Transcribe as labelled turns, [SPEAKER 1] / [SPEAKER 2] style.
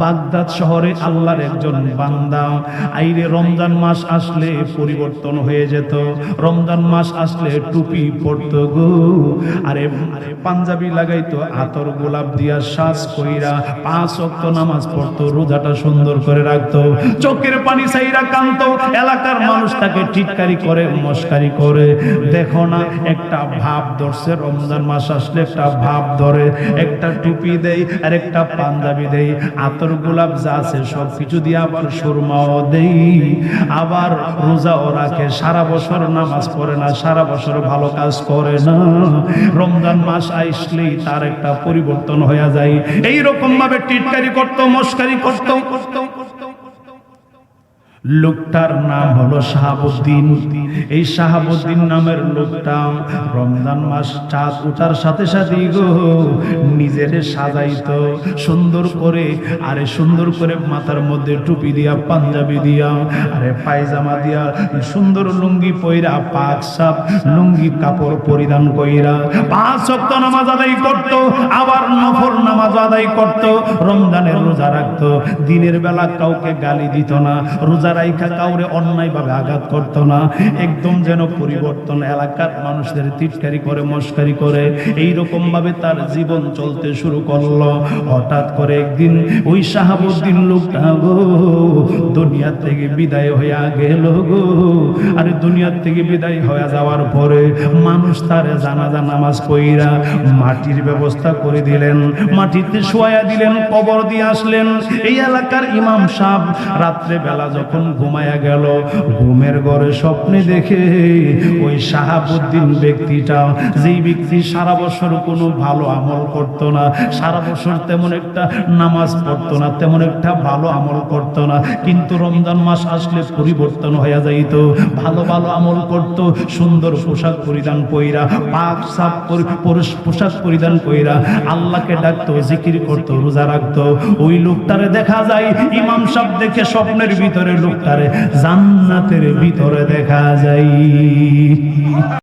[SPEAKER 1] Baghdad শহরে আল্লাহর একজন বান্দা আইরে রমজান মাস আসলে পরিবর্তন হয়ে যেত। রমজান মাস আসলে টুপি পরতো গো, আরে পাঞ্জাবি লাগাইতো, আতর গোলাপ দিয়া সাজ কইরা 5 ওয়াক্ত নামাজ পড়তো, রোজাটা সুন্দর করে রাখতো, চোখের পানি ছাইরা কাঁদতো। এলাকার মানুষ তাকে টিটকারি করে, মস্কারি করে। দেখো না, একটা ভাব ধরছে, রমজান মাস আসলে একটা ভাব ধরে, একটা টুপি দেই আর একটা পাঞ্জাবি দেই, আতর গোলাপ যা আছে সবকিছু দিয়ে আবার সুরমাও দেই, আবার রোজাও রাখে, সারা বছর নামাজ পড়ে না, সারা বছর ভালো কাজ করে না, রমজান মাস আসলেই তার একটা পরিবর্তন হয়ে যায়। এইরকম ভাবে টিটকারি করতো, মস্কারি করতো। লোকটার নাম হলো শাহাবুদ্দিন। এই শাহাবুদ্দিন নামের লোকটা রমজান মাস চাঁদ ওঠার সাথে সাথেই গো নিজের সাজাইতো সুন্দর করে, আরে সুন্দর করে মাথার মধ্যে টুপি দিয়া, পাঞ্জাবি দিয়া, আরে পায়জামা দিয়া, সুন্দর লুঙ্গি পইরা, পাক সাপ লুঙ্গি কাপড় পরিধান কইরা 5 ওয়াক্ত নামাজ আদায় করত, আবার নফল নামাজ আদায় করত, রমজানের রোজা রাখতো। দিনের বেলা কাউকে গালি দিত না, রোজা রাইখা কাউরে অন্যায় ভাবে আঘাত করত না, একদম যেন পরিবর্তন। এলাকার মানুষদের টিটকারি করে, মস্কারি করে, এইরকম ভাবে তার জীবন চলতে শুরু করলো। হঠাৎ করে একদিন ওই শাহাবুদ্দিন লোকটা গো দুনিয়া থেকে বিদায় হইয়া গেল গো। আরে দুনিয়া থেকে বিদায় হয়ে যাওয়ার পরে মানুষ তার জানাজা নামাজ পড়িয়া মাটির ব্যবস্থা করে দিলেন, মাটিতে শোয়া দিলেন, কবর দিয়ে আসলেন। এই এলাকার ইমাম সাহেব রাত্রে বেলা যখন ঘুমায়া গেল, ঘুমের ঘরে স্বপ্নে দেখে ওই শাহাবুদ্দিন ব্যক্তিটা, যেই ব্যক্তি সারা বছর কোনো ভালো আমল করতো না, সারা বছর তেমন একটা নামাজ পড়তো না, তেমন একটা ভালো আমল করতো না, কিন্তু রমজান মাস আসলে পরিবর্তন হয়ে যাইত, ভালো ভালো আমল করতো, সুন্দর পোশাক পরিধান কইরা, পাক সাপ পোশাক পরিধান কইরা আল্লাহকে ডাকতো, জিকির করতো, রোজা রাখতো। ওই লোকটারে দেখা যায়, ইমাম সাহেব দেখে স্বপ্নের ভিতরে লোকটারে জান্নাতের ভিতরে দেখা যায়।